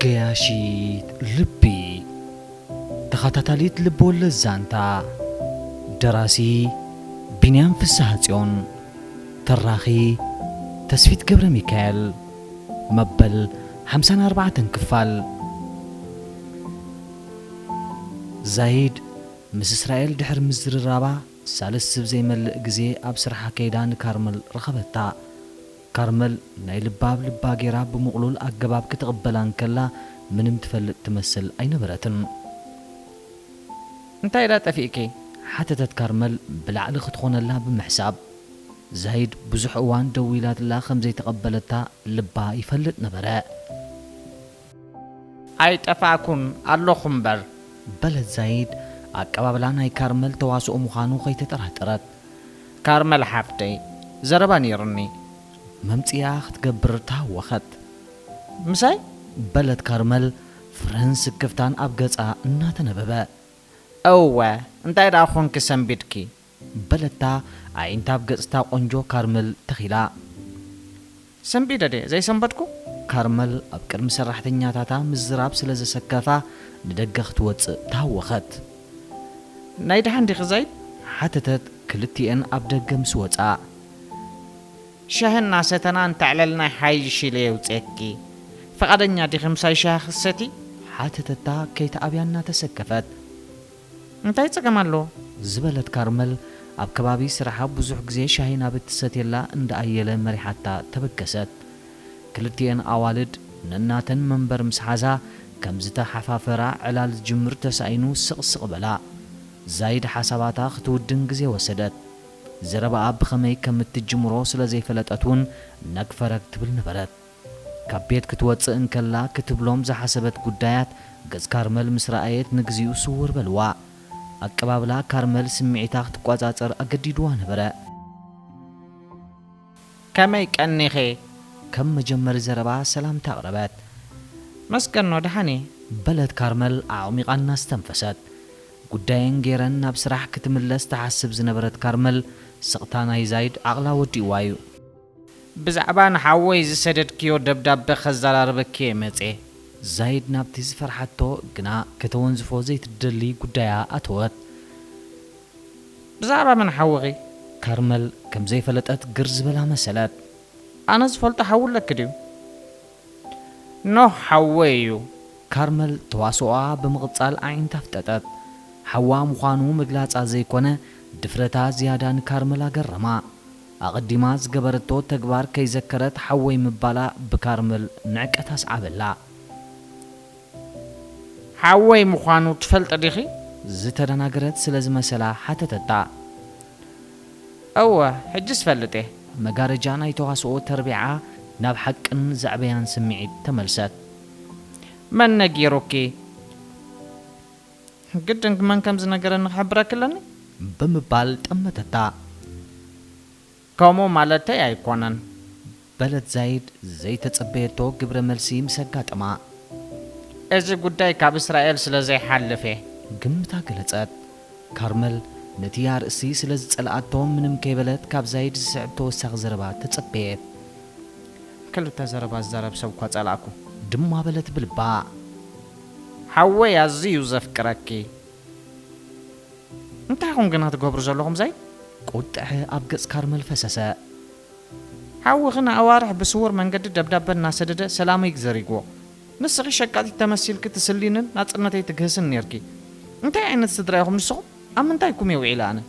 ገያሺት ልቢ ተኸታታሊት ልቦለድ ዛንታ ደራሲ ቢንያም ፍስሐ ጽዮን ተራኺ ተስፊት ገብረ ሚካኤል መበል 54 ክፋል ዛይድ ምስ እስራኤል ድሕር ምዝርራባ ሳልስ ስብዘይ መልእ ግዜ ኣብ ስርሓ ከይዳን ካርመል ረኸበታ ካርመል ናይ ልባብ ልባ ጌራ ብምቕሉል ኣገባብ ክትቕበላን ከላ ምንም ትፈልጥ ትመስል ኣይነበረትን እንታይ ዳ ጠፊእኪ ሓተተት ካርመል ብላዕሊ ክትኾነላ ብምሕሳብ ዛይድ ብዙሕ እዋን ደው ኢላትላ ከምዘይ ተቐበለታ ልባ ይፈልጥ ነበረ ኣይጠፋኩን ኣለኹም በር በለት ዛይድ ኣቀባብላ ናይ ካርመል ተዋስኦ ምዃኑ ከይተጠራጠረት ካርመል ሓፍተይ ዘረባ ነይሩኒ መምፅያ ክትገብር ታወኸት ምሳይ በለት ካርመል ፍረን ስክፍታን ኣብ ገጻ እናተነበበ እወ እንታይ ዳ ኾንኪ ሰንቢድኪ በለታ ዓይንታ ኣብ ገጽታ ቆንጆ ካርመል ተኺላ ሰንቢደ ደ ዘይሰንበድኩ ካርመል ኣብ ቅድሚ ሰራሕተኛታታ ምዝራብ ስለ ዘሰከፋ ንደገ ክትወፅእ ታወኸት ናይ ድሓን ዲኺ ዛይድ ሓተተት ክልቲአን ኣብ ደገ ምስ ወፃ ሻህና ሰተና እንተዕለልና ሓይሽ ኢለ የውፅአኪ ፈቓደኛ ዲኺ ምሳይ ሻህ ክሰቲ ሓተተታ ከይተኣብያና ተሰከፈት እንታይ ፀገም ኣሎ ዝበለት ካርመል ኣብ ከባቢ ስራሓ ብዙሕ ግዜ ሻሂ ናብ እትሰትየላ እንዳኣየለ መሪሓታ ተበገሰት ክልቲአን ኣዋልድ ንናተን መንበር ምስ ሓዛ ከም ዝተሓፋፈራ ዕላል ዝጅምር ተሳኢኑ ስቕስቕ በላ ዛይድ ሓሳባታ ክትውድን ግዜ ወሰደት ዘረባኣ ብኸመይ ከም እትጅምሮ ስለ ዘይፈለጠት እውን ነግፈረግ ትብል ነበረት ካብ ቤት ክትወፅእ እንከላ ክትብሎም ዝሓሰበት ጉዳያት ገጽ ካርመል ምስ ረኣየት ንግዚኡ ስውር በልዋ ኣቀባብላ ካርመል ስምዒታ ክትቋጻጸር ኣገዲድዋ ነበረ ከመይ ቀኒኸ ከም መጀመሪ ዘረባ ሰላምታ ኣቕረበት መስገኖ ድሓኒ በለት ካርመል ኣዕሚቓና ዝተንፈሰት ጉዳየን ጌረን ናብ ስራሕ ክትምለስ ተሓስብ ዝነበረት ካርመል ስቕታ ናይ ዛይድ ዓቕላ ወዲእዋ እዩ ብዛዕባ ንሓወይ ዝሰደድክዮ ደብዳቤ ኸዘራርበኪ መፄ ዛይድ ናብቲ ዝፈርሓቶ ግና ከተወንዝፎ ዘይትደሊ ጉዳያ ኣተወት ብዛዕባ ምን ሓውኺ ካርመል ከም ዘይፈለጠት ግር ዝበላ መሰለት ኣነ ዝፈልጦ ሓውለክ ድዩ ኖህ ሓወይ እዩ ካርመል ተዋስኦኣ ብምቕጻል ዓይንታ ፍጠጠት ሓዋ ምዃኑ ምግላጻ ዘይኮነ ድፍረታ ዝያዳ ንካርመል ኣገረማ ኣቐዲማ ዝገበረቶ ተግባር ከይዘከረት ሓወይ ምባላ ብካርመል ንዕቀት ኣስዓበላ ሓወይ ምዃኑ ትፈልጥ ዲኺ ዝተደናገረት ስለ ዝመሰላ ሓተተታ እወ ሕጂ ዝፈልጥ እየ መጋረጃ ናይ ተዋስኦ ተርቢዓ ናብ ሓቅን ዛዕበያን ስምዒት ተመልሰት መን ነጊሩኪ ግድን መን ከም ዝነገረኒ ክሕብረክ ኣለኒ ብምባል ጠመተታ ከምኡ ማለተይ ኣይኮነን በለት ዛይድ ዘይተጸበየቶ ግብረ መልሲ ምስ ኣጋጠማ እዚ ጉዳይ ካብ እስራኤል ስለ ዘይሓልፍ ግምታ ገለጸት ካርመል ነቲ ኣርእሲ ስለ ዝጸልኣቶ ምንም ከይበለት ካብ ዛይድ ዝስዕብ ተወሳኺ ዘረባ ተጸበየት ክልተ ዘረባ ዝዛረብ ሰብ እኳ ጸላእኩ ድማ በለት ብልባ ሓወይ ኣዝዩ ዘፍቅረኪ እንታይ ኹም ግና ትገብሩ ዘለኹም ዛይድ ቁጥዐ ኣብ ገጽ ካርመል ፈሰሰ ሓዊኺ ንኣዋርሕ ብስውር መንገዲ ደብዳቤ እናሰደደ ሰላመይ ግዘሪግዎ ንስኺ ሸቃጢት ተመሲልኪ ትስሊንን ናጽነተይ ትግህስን ነርኪ እንታይ ዓይነት ስድራ ኢኹም ንስኹም ኣብ ምንታይ ኩም የውዒላ ኣነ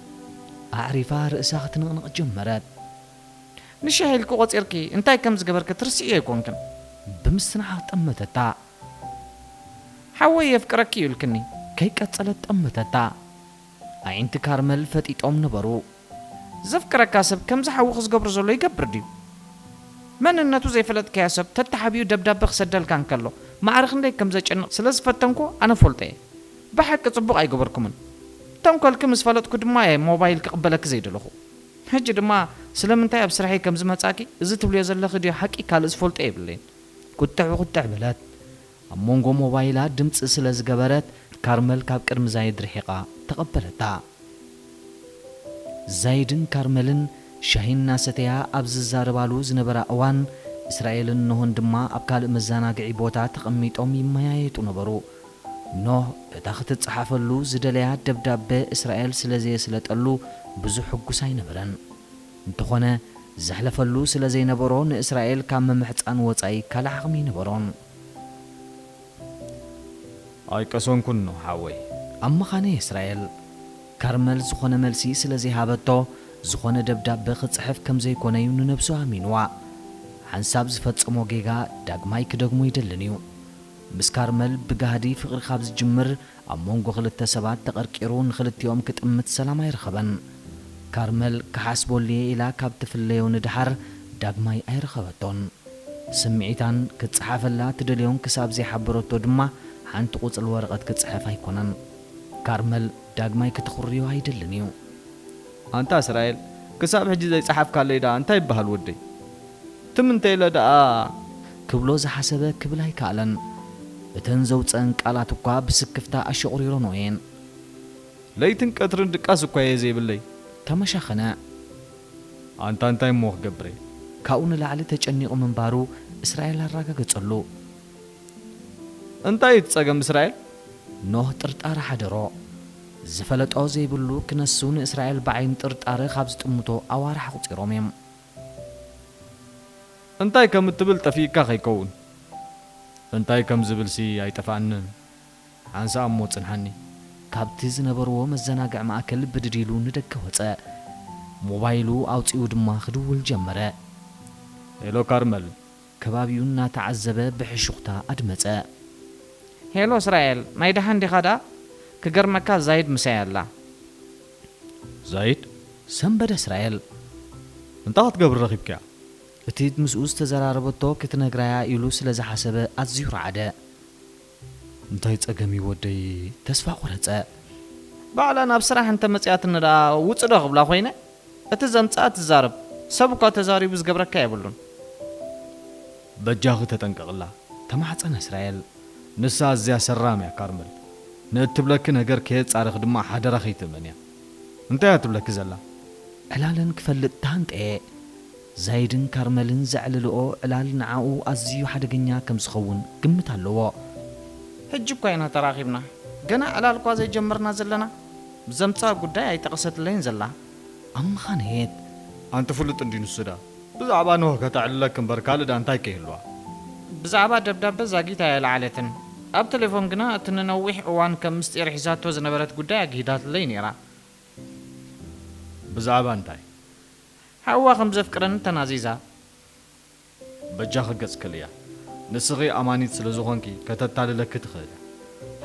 ኣዕሪፋ ርእሳ ክትንቕንቕ ጀመረት ንሻሂልኪ ቖፂርኪ እንታይ ከም ዝገበርኪ ትርስዮ ኣይኮንክን ብምስናዓ ጠመተታ ሓወይ የፍቅረኪ ይብልክኒ ከይቀጸለት ጠመተታ ዓይንቲ ካርመል ፈጢጦም ነበሩ ዘፍቅረካ ሰብ ከምዚ ሓዊኺ ዝገብሮ ዘሎ ይገብር ድዩ መንነቱ ዘይፈለጥከያ ሰብ ተተሓቢኡ ደብዳቤ ክሰደልካ እንከሎ ማዕርኽ እንደይ ከም ዘጨንቕ ስለ ዝፈተንኮ ኣነ ፈልጦ እየ ብሓቂ ጽቡቕ ኣይገበርኩምን ተንኰልኪ ምስ ፈለጥኩ ድማ እየ ሞባይል ክቕበለኪ ዘይደለኹ ሕጂ ድማ ስለምንታይ ኣብ ስራሐይ ከም ዝመጻኪ እዚ ትብልዮ ዘለኺ ድዮ ሓቂ ካልእ ዝፈልጦ የብለይን ቁጥዕ በለት ኣብ መንጎ ሞባይላ ድምፂ ስለ ዝገበረት ካርመል ካብ ቅድሚ ዛይድ ርሒቓ ተቐበለታ ዛይድን ካርመልን ሻሂና ሰተያ ኣብ ዝዛረባሉ ዝነበራ እዋን እስራኤልን ኖህን ድማ ኣብ ካልእ መዘናግዒ ቦታ ተቐሚጦም ይመያየጡ ነበሩ። ኖህ እታ ክትጽሓፈሉ ዝደለያ ደብዳቤ እስራኤል ስለዘየስለጠሉ ብዙሕ ሕጉስ ኣይነበረን። እንተኾነ ዘሕለፈሉ ስለ ዘይነበሮ ንእስራኤል ካብ መምሕፃን ወፃኢ ካልእ ዓቕሚ ይነበሮን። ኣይቀሶንኩን ነው ሓወይ ኣብ መኻነ እስራኤል ካርመል ዝኾነ መልሲ ስለ ዘይሃበቶ ዝኾነ ደብዳቤ ክጽሕፍ ከም ዘይኮነ እዩ ንነብሱ ኣሚንዋ። ሓንሳብ ዝፈጽሞ ጌጋ ዳግማይ ክደግሞ ይደልን እዩ። ምስ ካርመል ብጋህዲ ፍቕሪ ካብ ዝጅምር ኣብ መንጎ ክልተ ሰባት ተቐርቂሩ ንኽልቲኦም ክጥምት ሰላም ኣይረኸበን። ካርመል ክሓስቦልየ ኢላ ካብ ትፍለዮ ንድሓር ዳግማይ ኣይረኸበቶን። ስምዒታን ክጽሓፈላ ትደልዮን ክሳብ ዘይሓበረቶ ድማ ሓንቲ ቁጽል ወረቐት ክጽሕፍ ኣይኮነን። ካርመል ዳግማይ ክትኽርዮ ኣይደልን እዩ። ኣንታ እስራኤል ክሳብ ሕጂ ዘይጸሓፍካለይ ዳ እንታይ ይበሃል ወደይ ትምንተይ ኢለ ደኣ ክብሎ ዝሓሰበ ክብል ኣይከኣለን። እተን ዘውፀን ቃላት እኳ ብስክፍታ ኣሸቑሪሮን እየን። ለይትን ቀትርን ድቃስ እኳ እየ ዘይብለይ ተመሻኸነ። ኣንታ እንታይ እሞ ክገብረ ካብኡ ንላዕሊ ተጨኒቑ ምንባሩ እስራኤል ኣረጋገጸሉ። እንታይ እትጸገም እስራኤል? ኖህ ጥርጣረ ሓደሮ። ዝፈለጦ ዘይብሉ ክነሱ ንእስራኤል ብዓይን ጥርጣረ ካብ ዝጥምቶ ኣዋርሕ ኣቝፂሮም እዮም። እንታይ ከም እትብል ጠፊእካ ኸይከውን እንታይ ከም ዝብልሲ ኣይጠፋእንን። ሓንሳ እሞ ጽንሓኒ። ካብቲ ዝነበርዎ መዘናግዕ ማእከል ብድዲሉ ንደገ ወፀ። ሞባይሉ ኣውፂኡ ድማ ክድውል ጀመረ። ሄሎ ካርመል። ከባቢኡ እናተዓዘበ ብሕሹኽታ ኣድመፀ። ሄሎ እስራኤል ናይ ደሓን ዲኻ ዳ? ክገርመካ ዛይድ ምሳይ ኣላ። ዛይድ? ሰንበደ እስራኤል። እንታይ ክትገብር ረኺብካ? እቲ ምስኡ ዝተዘራረበቶ ክትነግራያ ኢሉ ስለ ዝሓሰበ ኣዝዩ ረዓደ። እንታይ ጸገሚ ወደይ ተስፋ ቖረጸ። ባዕላ ናብ ስራሕ እንተ መጽያት ንዳ ውፅእ ዶ ክብላ ኾይነ እቲ ዘምጽኣ ትዛረብ ሰብ እኳ ተዛሪቡ ዝገብረካ የብሉን። በጃኺ ተጠንቀቕላ ተማሕፀነ እስራኤል። ንሳ እዚያ ሰራም እያ ካርመል። ንእትብለኪ ነገር ከየጻርኽ ድማ ሓደራ ኸይትእመን እያ። እንታይ እያ ትብለኪ ዘላ? ዕላለን ክፈልጥ ታንቀየ። ዛይድን ካርመልን ዘዕልልኦ ዕላል ንዓኡ ኣዝዩ ሓደገኛ ከም ዝኸውን ግምት ኣለዎ። ሕጂ እኳ ኢና ተራኺብና ገና ዕላል እኳ ዘይጀመርና ዘለና። ብዘምጽኣ ጉዳይ ኣይጠቐሰትለይን ዘላ። ኣብ ምኻነየት ኣንቲ ፍሉጥ እንዲ ንሱዳ ብዛዕባ ንሆ ከተዕልለክ እምበር ካልእ ዳ እንታይ ከይህልዋ? ብዛዕባ ደብዳቤ ዛጊታ የለዓለትን ኣብ ቴሌፎን ግና እቲ ንነዊሕ እዋን ከም ምስጢር ሒዛቶ ዝነበረት ጉዳይ ኣግሂዳትለይ ነይራ። ብዛዕባ እንታይ? ሓዋ ከም ዘፍቅረን ተናዚዛ። በጃ ክገጽክል እያ። ንስኺ ኣማኒት ስለ ዝኾንኪ ከተታልለኪ ትኽእል።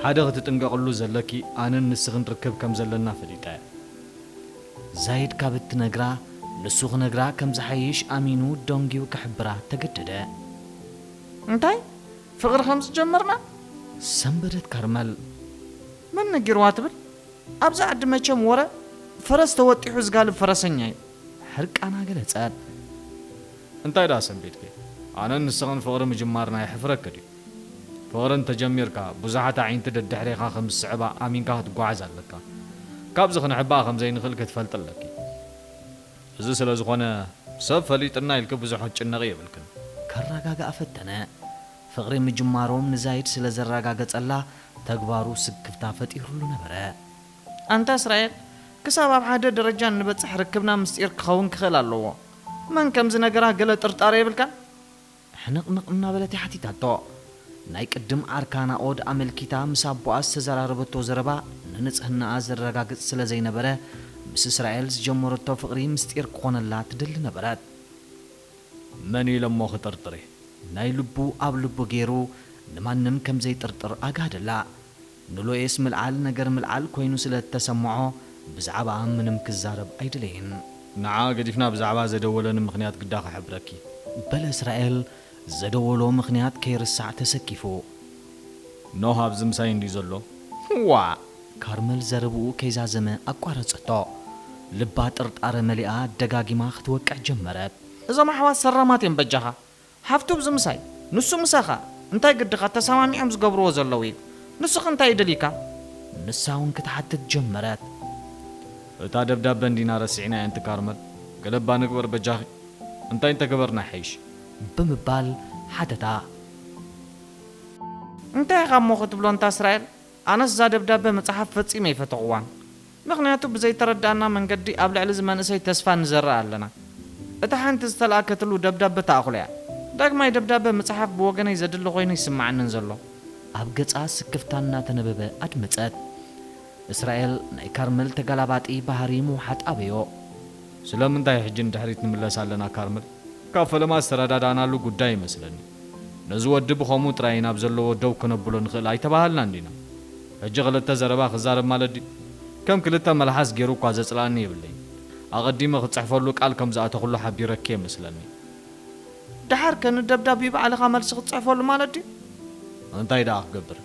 ሓደ ክትጥንቀቕሉ ዘለኪ ኣነን ንስኽን ርክብ ከም ዘለና ፈሊጣ እያ። ዛይድ ካብ እትነግራ ንሱ ክነግራ ከም ዝሓይሽ ኣሚኑ ደንጊው ክሕብራ ተገደደ። እንታይ ፍቕሪ ከም ዝጀመርና? ሰንበደት ካርመል። ምን ነጊርዋ ትብል? ኣብዛ ዓዲ መቸም ወረ ፈረስ ተወጢሑ ዝጋልብ ፈረሰኛ እዩ። ሕርቃና ገለጸት። እንታይ ዳ ሰንቤትኪ? ኣነን ንስኽን ፍቕሪ ምጅማርና ይሕፍረክ ድዩ? ፍቕሪ እንተጀሚርካ ብዙሓት ዓይንቲ ደድሕሪኻ ከም ዝስዕባ ኣሚንካ ክትጓዓዝ ኣለካ። ካብዚ ክንሕባእ ከም ዘይንኽእል ክትፈልጥ ኣለኪ። እዚ ስለ ዝኾነ ሰብ ፈሊጥና ኢልክ ብዙሕ ጭነቕ የብልክን። ከረጋግኣ ፈተነ። ፍቕሪ ምጅማሮም ንዛይድ ስለ ዘረጋገጸላ ተግባሩ ስክፍታ ፈጢሩሉ ነበረ። ኣንታ እስራኤል ክሳብ ኣብ ሓደ ደረጃ ንበጽሕ ርክብና ምስጢር ክኸውን ክኽእል ኣለዎ። መን ከምዚ ነገራ ገለ ጥርጣረ የብልካን? ሕንቕንቕ እናበለት ሓቲታቶ። ናይ ቅድም ኣርካና ኦድ ኣመልኪታ ምስ ኣቦኣ ዝተዘራረበቶ ዘረባ ንንጽህናኣ ዘረጋግጽ ስለ ዘይነበረ ምስ እስራኤል ዝጀመረቶ ፍቕሪ ምስጢር ክኾነላ ትደሊ ነበረት። መን ኢለ እሞ ክጥርጥሬ? ናይ ልቡ ኣብ ልቡ ገይሩ ንማንም ከም ዘይጥርጥር ኣጋደላ። ንሎኤስ ምልዓል ነገር ምልዓል ኮይኑ ስለ እተሰምዖ ብዛዕባ ምንም ክዛረብ ኣይድለይን። ንዓ ገዲፍና ብዛዕባ ዘደወለኒ ምኽንያት ግዳ ክሕብረኪ በለ እስራኤል። ዘደወሎ ምኽንያት ከይርሳዕ ተሰኪፉ። ኖህ ኣብዚ ምሳይ እንዲ ዘሎ ዋ ካርመል ዘረብኡ ከይዛዘመ ኣቋረጸቶ። ልባ ጥርጣረ መሊኣ ደጋጊማ ክትወቅዕ ጀመረት። እዞም ኣሕዋት ሰራማት እዮም በጃኻ ሃፍቱ ብዚ ምሳይ ንሱ ምሳኻ እንታይ ግድኻ ተሰማሚዖም ዝገብርዎ ዘለዉ እዩ። ንስኽ እንታይ ይደሊካ? ንሳ እውን ክትሓትት ጀመረት። እታ ደብዳቤ እንዲና ረሲዕና እንቲ ካርመል ገለባ ንግበር በጃኺ እንታይ እንተገበርና ሓይሽ? ብምባል ሓተታ እንታይ ኢኻ እሞ ክትብሎ እንታ እስራኤል ኣነስ እዛ ደብዳቤ መፅሓፍ ፈፂመ ይፈትቕዋን ምክንያቱ ብዘይተረዳእና መንገዲ ኣብ ልዕሊ ዝመንእሰይ ተስፋ ንዘርእ ኣለና እታ ሓንቲ ዝተለኣከትሉ ደብዳቤ ተኣኽሎ እያ ዳግማይ ደብዳቤ መፅሓፍ ብወገነይ ዘድሊ ኮይኑ ይስማዓንን ዘሎ ኣብ ገጻ ስክፍታ እናተነበበ ኣድመፀት እስራኤል ናይ ካርመል ተጋላባጢ ባህሪ ምውሓጥ ኣበዮ ስለምንታይ ሕጂ ንድሕሪት ንምለስ ኣለና ካርመል ካብ ፈለማ ዝተረዳዳእናሉ ጉዳይ ይመስለኒ ነዚ ወዲ ብኸምኡ ጥራይ ናብ ዘለዎ ደው ክነብሎ ንኽእል ኣይተባሃልና እንዲና ሕጂ ክልተ ዘረባ ክዛረብ ማለት ድዩ ከም ክልተ መልሓስ ገይሩ እኳ ዘፅላእኒ የብለይ ኣቐዲመ ክፅሕፈሉ ቃል ከም ዝኣተኽሉ ሓቢረኬ ይመስለኒ ድሓር ከንደብዳቤ ባዕልኻ መልሲ ክትፅሕፈሉ ማለት ድዩ እንታይ ደኣ ክገብር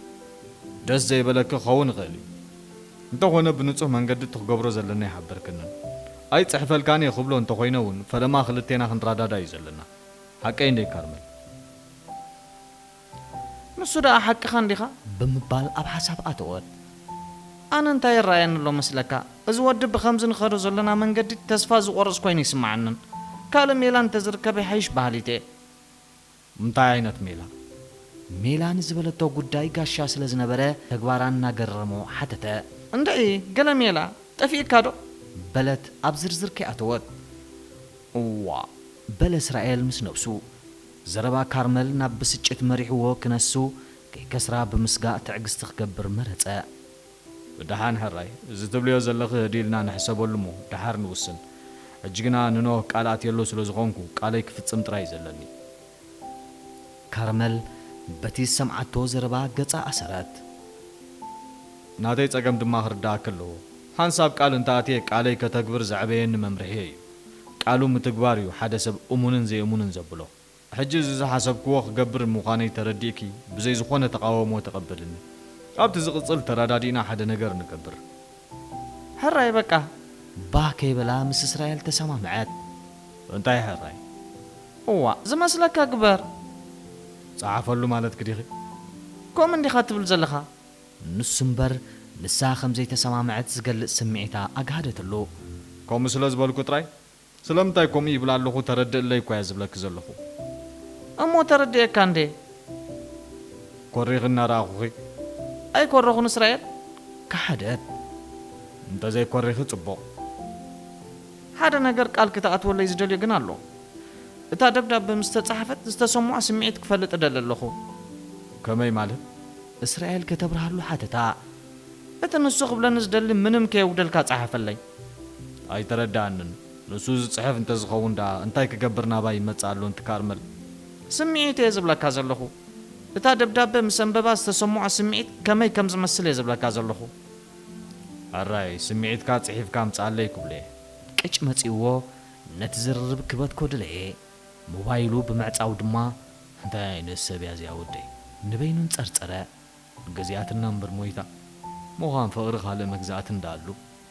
ደስ ዘይበለክ ክኸውን ይኽእል እዩ እንተኾነ ብንጹህ መንገዲ ትክገብሮ ዘለና ይሓበርክንን ኣይ ፅሕፈልካኒ ክብሎ እንተኾይነ እውን ፈለማ ክልቴና ክንረዳዳ እዩ ዘለና ሓቀይ እንደይ ካርመል ንሱ ደኣ ሓቂኻ እንዲኻ ብምባል ኣብ ሓሳብ ኣተወት ኣነ እንታይ ይረኣየኒ ኣሎ መስለካ እዚ ወዲ ብኸምዚ ንኸዶ ዘለና መንገዲ ተስፋ ዝቆርፅ ኮይኑ ይስማዓንን ካልእ ሜላ እንተዝርከበ ይሓይሽ ባህሊት እየ እንታይ ዓይነት ሜላ ሜላ ንዝበለቶ ጉዳይ ጋሻ ስለ ዝነበረ ተግባራ እናገረሞ ሓተተ እንደይ ገለ ሜላ ጠፊእካ ዶ በለት ኣብ ዝርዝር ከይኣተወት እዋ በለ እስራኤል ምስ ነብሱ ዘረባ ካርመል ናብ ብስጭት መሪሕዎ ክነሱ ከይከስራ ብምስጋእ ትዕግስቲ ክገብር መረፀ ብድሓን ሕራይ እዚ ትብልዮ ዘለኺ ህዲልና ንሕሰበሉ እሞ ድሓር ንውስን ሕጂ ግና ንኖህ ቃል ኣትየሎ ስለ ዝኾንኩ ቃለይ ክፍፅም ጥራይ ዘለኒ ካርመል በቲ ሰምዓቶ ዘረባ ገጻ ኣሰረት ናተይ ጸገም ድማ ክርዳእክ ኣለዎ ሓንሳብ ቃል እንተኣትየ ቃለይ ከተግብር ዘዕበየኒ መምርሒ እዩ ቃሉ ምትግባር እዩ ሓደ ሰብ እሙንን ዘይእሙንን ዘብሎ ሕጂ እዚ ዝሓሰብክዎ ክገብር ምዃነይ ተረዲእኪ ብዘይ ዝኾነ ተቃወሞ ተቐበልኒ ኣብቲ ዝቕፅል ተረዳዲእና ሓደ ነገር ንገብር ሕራይ በቃ ባህ ከይበላ ምስ እስራኤል ተሰማምዐት እንታይ ሕራይ እዋ ዝመስለካ ግበር ፀሓፈሉ ማለት ክዲኺ ከምኡ እንዲኻ ትብል ዘለኻ ንሱ እምበር ንሳ ከም ዘይተሰማምዐት ዝገልጽ ስምዒታ ኣጋሃደትሉ ከምኡ ስለ ዝበልኩ ጥራይ ስለምንታይ ከምኡ ይብል ኣለኹ ተረድእለይ እኳ እየ ዝብለክ ዘለኹ እሞ ተረድአካ እንዴ ኮሪኽ እናረኣኹኺ ኣይኮረኹን እስራኤል ካሓደት እንተዘይኮሪኺ ጽቡቕ ሓደ ነገር ቃል ክትኣትወለይ ዝደልዮ ግን ኣሎ እታ ደብዳቤ ምስ ተጻሕፈት ዝተሰምዖ ስምዒት ክፈልጥ እደሊ ኣለኹ ከመይ ማለት እስራኤል ከተብርሃሉ ሓተታ እቲ ንሱ ክብለኒ ዝደሊ ምንም ከየውደልካ ጻሕፈለይ ኣይተረዳእንን ንሱ ዝጽሕፍ እንተዝኸውን ዳ እንታይ ክገብር ናባይ ይመጽእ ኣሎ እንትካርመል ስምዒት እየ ዝብለካ ዘለኹ እታ ደብዳቤ ምስ ኣንበባ ዝተሰምዖ ስምዒት ከመይ ከም ዝመስል እየ ዝብለካ ዘለኹ ኣራይ ስምዒትካ ጽሒፍካ ምጻለይ ክብለ ቅጭ መጺእዎ ነቲ ዝርርብ ክበትኮ ድለየ ሞባይሉ ብምዕጻው ድማ እንታይ ዓይነት ሰብ እያ እዚኣ ወደይ ንበይኑን ጸርጸረ ገዚኣትና እምበር ሞይታ ምዃን ፍቕሪ ካልእ መግዛእት እንዳኣሉ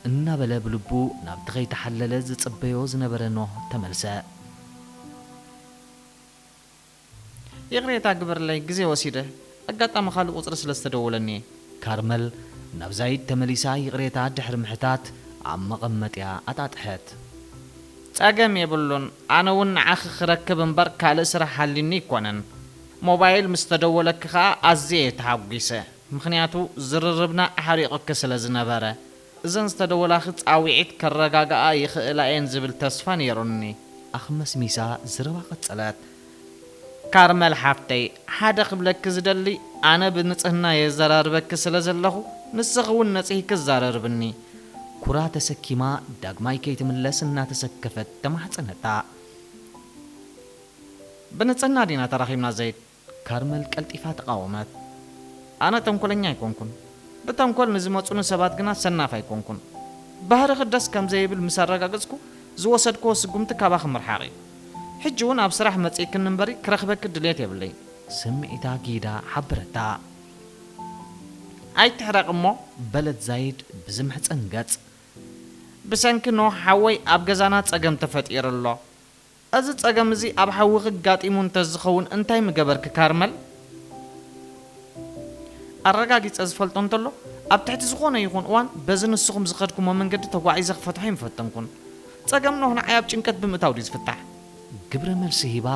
እናበለ ብልቡ ናብቲ ከይተሓለለ ዝጽበዮ ዝነበረ ኖህ ተመልሰ ይቕሬታ ግበርለይ ግዜ ወሲደ ኣጋጣሚ ካልእ ቁፅሪ ስለ ዝተደወለኒ ካርመል ናብ ዛይድ ተመሊሳ ይቕሬታ ድሕሪ ምሕታት ኣብ መቐመጥያ ኣጣጥሐት ጸገም የብሉን ኣነ እውን ንዓኺ ክረክብ እምበር ካልእ ስራሕ ሃሊኒ ይኮነን ሞባይል ምስ ተደወለክ ከዓ ኣዝየ ተሓጒሰ ምክንያቱ ዝርርብና ኣሓሪቕክ ስለ ዝነበረ እዘን ዝተደወላኺ ጻዊዒት ከረጋግኣ ይኽእላ እየን ዝብል ተስፋ ነይሩኒ ኣኽመስ ሚሳ ዝረባ ቐጸለት ካርመል ሓፍተይ ሓደ ክብለክ ዝደሊ ኣነ ብንጽህና የዘራርበክ ስለ ዘለኹ ንስኽ እውን ነጽሂክ ዝዛረርብኒ ኩራ ተሰኪማ ዳግማይ ከይትምለስ እናተሰከፈት ተማሕፀነታ ብንጽህና ዲና ተራኺብና ዘይድ ካርመል ቀልጢፋ ተቃወመት ኣነ ተንኰለኛ ኣይኮንኩን ብተንኰል ንዝመጹኒ ሰባት ግና ሰናፍ ኣይኮንኩን ባህሪ ክደስ ከም ዘይብል ምስ ኣረጋገጽኩ ዝወሰድክዎ ስጉምቲ ካባኺ ምርሓቕ እዩ ሕጂ እውን ኣብ ስራሕ መጺእክን እምበሪ ክረኽበክ ድልየት የብለይ ስምዒታ ጊዳ ሓበረታ ኣይትሕረቕ እሞ በለት ዛይድ ብዝምሕፀን ገጽ ብሰንኪ ኖህ ሓወይ ኣብ ገዛና ጸገም ተፈጢሩ ኣሎ እዚ ጸገም እዚ ኣብ ሓዊ ክጋጢሙ እንተዝኸውን እንታይ ምገበርክ ካርመል ኣረጋጊፀ ዝፈልጦ እንተሎ ኣብ ትሕቲ ዝኾነ ይኹን እዋን በዚ ንስኹም ዝኸድኩሞ መንገዲ ተጓዒዘ ክፈትሖ ይምፈተንኩን ጸገም ኖህ ንዓይ ኣብ ጭንቀት ብምእታው ድዩ ዝፍታሕ ግብረ መልሲ ሂባ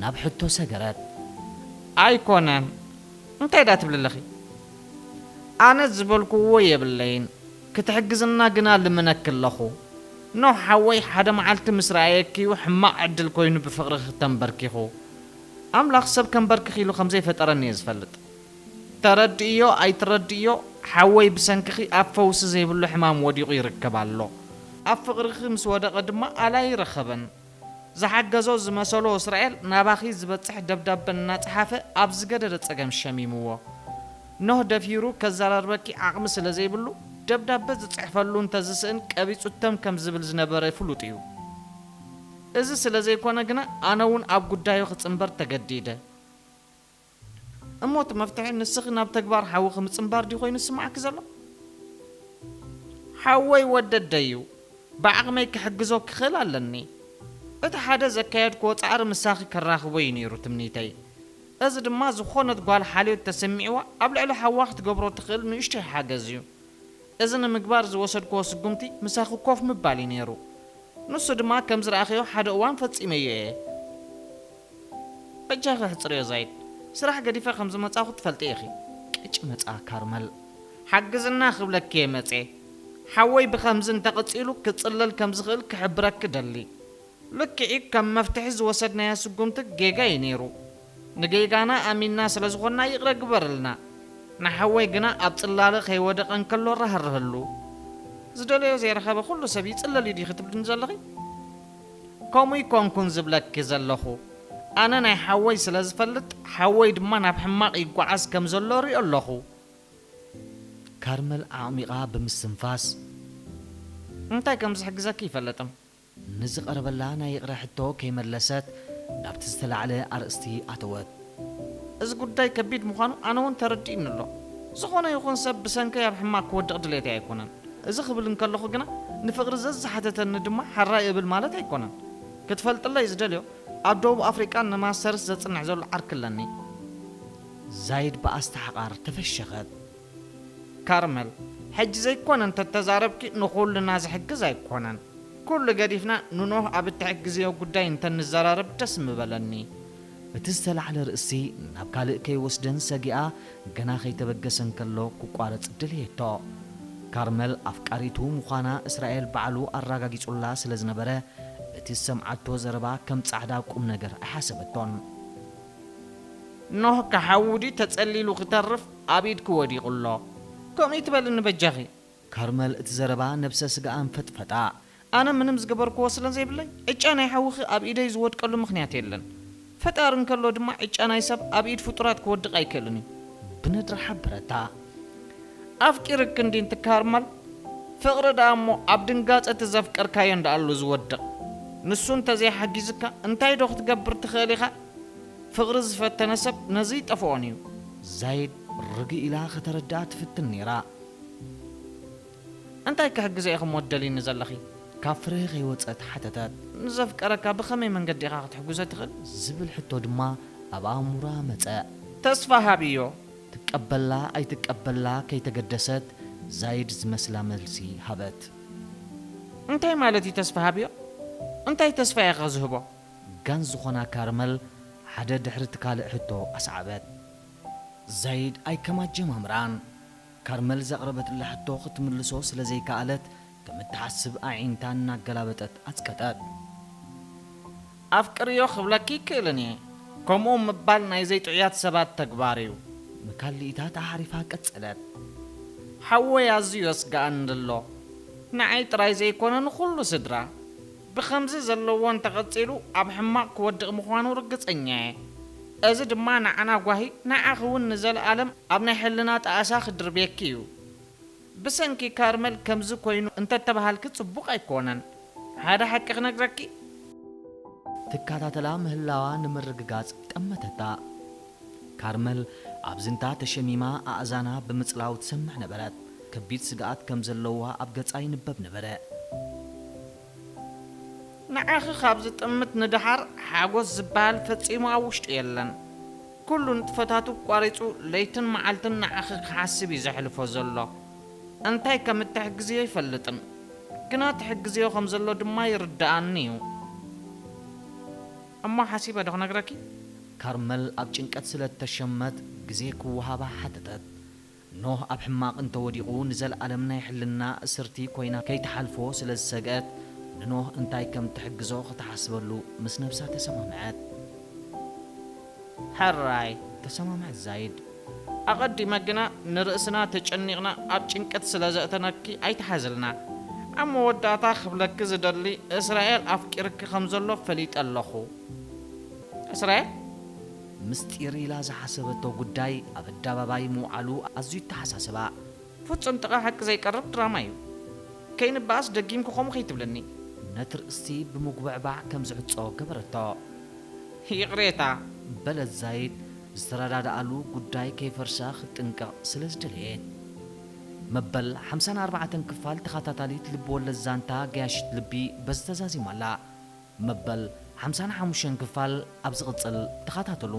ናብ ሕቶ ሰገረት ኣይኮነን እንታይ ዳ ትብል ኣለኺ ኣነ ዝበልኩዎ የብለይን ክትሕግዝና ግና ልምነክ ኣለኹ ኖ ሓወይ ሓደ መዓልቲ ምስ ረኣየኪዩ ሕማቕ ዕድል ኮይኑ ብፍቕሪ ክተንበርኪኹ ኣምላኽ ሰብ ከንበርክኽ ኢሉ ከምዘይፈጠረኒ እየ ዝፈልጥ ተረድእዮ ኣይትረድእዮ ሓወይ ብሰንኪኺ ኣብ ፈውሲ ዘይብሉ ሕማም ወዲቑ ይርከብ ኣሎ ኣብ ፍቕሪኺ ምስ ወደቐ ድማ ኣላይ ይረኸበን ዝሓገዞ ዝመሰሎ እስራኤል ናባኺ ዝበፅሕ ደብዳቤ እናፀሓፈ ኣብ ዝገደደ ፀገም ሸሚምዎ ኖህ ደፊሩ ከዘራርበኪ ዓቕሚ ስለ ዘይብሉ ደብዳቤ ዝፅሕፈሉ እንተዝስእን ቀቢፁ ተም ከም ዝብል ዝነበረ ፍሉጥ እዩ እዚ ስለ ዘይኮነ ግና ኣነ እውን ኣብ ጉዳዩ ክፅምበር ተገዲደ እሞት መፍትሒ ንስኺ ናብ ተግባር ሓዊኺ ምፅምባር ዲ ኮይኑ ስማዕክ ዘሎ ሓወይ ወደደዩ ብዓቕመይ ክሕግዞ ክኽእል ኣለኒ እቲ ሓደ ዘካየድክዎ ፃዕሪ ምሳኺ ከራኽቦ እዩ ነይሩ ትምኒተይ እዚ ድማ ዝኾነት ጓል ሓልዮት ተሰሚዕዋ ኣብ ልዕሊ ሓዋ ክትገብሮ ትኽእል ንእሽተይ ሓገዝ እዩ እዚ ንምግባር ዝወሰድክዎ ስጉምቲ ምሳኺ ኮፍ ምባል እዩ ነይሩ ንሱ ድማ ከም ዝረኣኸዮ ሓደ እዋን ፈፂመዮ እየ በጃኺ ሕፅርዮ ዛይድ ስራሕ ገዲፈ ከም ዝመጻኹ ትፈልጥ ኢኺ ቅጭ መጻ ካርመል ሓግዝና ክብለክ እየ መፄ ሓወይ ብኸምዚ እንተቐፂሉ ክፅለል ከም ዝኽእል ክሕብረክ ደሊ ልክዒ ከም መፍትሒ ዝወሰድናያ ስጉምቲ ጌጋ እዩ ነይሩ ንጌጋና ኣሚንና ስለ ዝኾንና ይቕረ ግበረልና ንሓወይ ግና ኣብ ፅላለ ከይወደቐ እንከሎ ራህርህሉ ዝደለዮ ዘይረኸበ ኩሉ ሰብ ይፅለል እዩ ዲ ክትብልኒ ዘለኺ ከምኡ ይኮንኩን ዝብለኪ ዘለኹ ኣነ ናይ ሓወይ ስለ ዝፈልጥ ሓወይ ድማ ናብ ሕማቕ ይጓዓዝ ከም ዘሎ ሪኦ ኣለኹ ካርመል ዓሚቓ ብምስትንፋስ እንታይ ከም ዝሕግዘኪ ይፈለጥም ንዝቐረበላ ናይ ይቕረ ሕቶ ከይመለሰት ናብቲ ዝተላዕለ ኣርእስቲ ኣተወት እዚ ጉዳይ ከቢድ ምዃኑ ኣነ እውን ተረዲእኒ ኣሎ ዝኾነ ይኹን ሰብ ብሰንከይ ኣብ ሕማቕ ክወድቕ ድሌት ኣይኮነን እዚ ክብል እንከለኹ ግና ንፍቕሪ ዘዝሓተተኒ ድማ ሓራይ እብል ማለት ኣይኮነን ክትፈልጥለይ ዝደልዮ ኣብ ደቡብ ኣፍሪቃ ንማስተርስ ዘፅንዕ ዘሎ ዓርኪ ኣለኒ ዛይድ ብኣስተሓቓር ተፈሸኸት ካርመል ሕጂ ዘይኮነን ተተዛረብኪ ንኹልና ዝሕግዝ ኣይኮነን ኩሉ ገዲፍና ንኖህ ኣብ እትሕግዝዮ ጉዳይ እንተንዘራረብ ደስ ምበለኒ እቲ ዝተላዕለ ርእሲ ናብ ካልእ ከይወስደን ሰጊኣ ገና ከይተበገሰን ከሎ ክቋረፅ ድልየቶ ካርመል ኣፍቃሪቱ ምዃና እስራኤል ባዕሉ ኣረጋጊጹላ ስለ ዝነበረ እቲ ሰምዓቶ ዘረባ ከም ጻዕዳ ቁም ነገር ኣይሓሰበቶን ኖህ ከሓውዲ ተጸሊሉ ክተርፍ ኣብ ኢድ ክወዲቑሎ ከምኡ ትበልኒ በጃኺ ካርመል እቲ ዘረባ ነብሰ ስጋኣን ፈጥፈጣ ኣነ ምንም ዝገበርክዎ ስለ ዘይብለይ ዕጫ ናይ ሓዊኺ ኣብ ኢደይ ዝወድቀሉ ምኽንያት የለን ፈጣሪ እንከሎ ድማ ዕጫ ናይ ሰብ ኣብ ኢድ ፍጡራት ክወድቕ ኣይክእልን እዩ ብነድሪ ሓበረታ ኣፍቂርክ እንዲ እንትካርመል ፍቕሪ ዳ እሞ ኣብ ድንጋፀ ትዘፍቀርካዮ እንዳኣሉ ዝወድቕ ንሱ እንተዘይሓጊዝካ እንታይ ዶ ክትገብር ትኽእል ኢኻ ፍቕሪ ዝፈተነ ሰብ ነዚ ይጠፍኦን እዩ ዛይድ ርጊ ኢላ ከተረድኣ ትፍትን ነይራ እንታይ ክሕግዘ ኢኹም ወደሊኒ ዘለኺ ካብ ፍረ ከይወፀት ሓተታት ንዘፍቀረካ ብኸመይ መንገዲ ኢኻ ክትሕግዞ ትኽእል ዝብል ሕቶ ድማ ኣብ ኣእሙራ መፀእ ተስፋ ሃብዮ ትቀበላ ኣይትቀበላ ከይተገደሰት ዛይድ ዝመስላ መልሲ ሃበት እንታይ ማለት እዩ ተስፋ ሃብዮ እንታይ ተስፋ ኢኻ ዝህቦ ጋን ዝኾና ካርመል ሓደ ድሕሪ እቲ ካልእ ሕቶ ኣስዓበት ዛይድ ኣይከማጀማምራን ካርመል ዘቕረበትላ ሕቶ ክትምልሶ ስለ ዘይከኣለት ከም እትሓስብ ኣዒንታ እናገላበጠት ኣፅቀጠት ኣፍቅርዮ ክብለኪ ይክእልን እየ ከምኡ ምባል ናይ ዘይጥዑያት ሰባት ተግባር እዩ መካሊኢታት ኣሓሪፋ ቀጸለት ሓወይ ኣዝዩ የስጋኣኒ ኣሎ ንዓይ ጥራይ ዘይኮነ ንኹሉ ስድራ ብኸምዚ ዘለዎ እንተቐፂሉ ኣብ ሕማቕ ክወድቕ ምዃኑ ርግፀኛ እየ እዚ ድማ ንዓና ጓሂ ንዓኺ እውን ንዘለኣለም ኣብ ናይ ሕልና ጠኣሳ ክድርብየኪ እዩ ብሰንኪ ካርመል ከምዚ ኮይኑ እንተተባሃልኪ ጽቡቕ ኣይኮነን ሓደ ሓቂ ክነግረኪ ትከታተላ ምህላዋ ንምርግጋጽ ጠመተታ ካርመል ኣብዝንታ ተሸሚማ ኣእዛና ብምጽላው ትሰምዕ ነበረት ከቢድ ስግኣት ከም ዘለዋ ኣብ ገጻ ይንበብ ነበረ ንዓኺ ካብ ዝጥምት ንድሓር ሓጎስ ዝበሃል ፈጺሙ ኣብ ውሽጡ የለን ኩሉ ንጥፈታቱ ቋሪጹ ለይትን መዓልትን ንዓኺ ክሓስብ እዩ ዘሕልፎ ዘሎ እንታይ ከም እትሕግዝዮ ይፈልጥን ግና ትሕግዝዮ ከም ዘሎ ድማ ይርድኣኒ እዩ أما حسيبة دخ نقرأكي كارمل أب ጭንቀት ስለተሸመት ጊዜ ክወሃባ ሓተተት ኖህ ኣብ ሕማቕ እንተወዲቑ ንዘለዓለም ናይ ሕልና እስርቲ ኮይና ከይተሓልፎ ስለ ዝሰግአት ንኖህ እንታይ ከም ትሕግዞ ክትሓስበሉ ምስ ነብሳ ተሰማምዐት حراي ተሰማምዐት ዛይድ أقدي مجنا نرأسنا تجنيغنا أبتشين كت سلازتناكي أي تحزلنا أما وداتا خبلك زدلي إسرائيل أفكرك خمزلو فليت اللخو إسرائيل ምስጢር ኢላ ዝሓሰበቶ ጉዳይ ኣብ ኣደባባይ ምውዓሉ ኣዝዩ ተሓሳስባ ፍጹም ጥቓ ሓቂ ዘይቀርብ ድራማ እዩ ከይንበኣስ ደጊምኩ ከምኡ ከይትብለኒ ነቲ ርእስቲ ብምጉብዕባዕ ከም ዝዕፆ ገበረቶ ይቕሬታ በለት ዛይድ ዝተረዳድኣሉ ጉዳይ ከይፈርሳ ክትጥንቀቕ ስለ ዝደለየት መበል 54 ክፋል ተኸታታሊት ልብወለድ ዛንታ ገያሽት ልቢ በዚ ተዛዚማላ መበል 55 ክፋል ኣብ ዝቕፅል ተኸታተሉ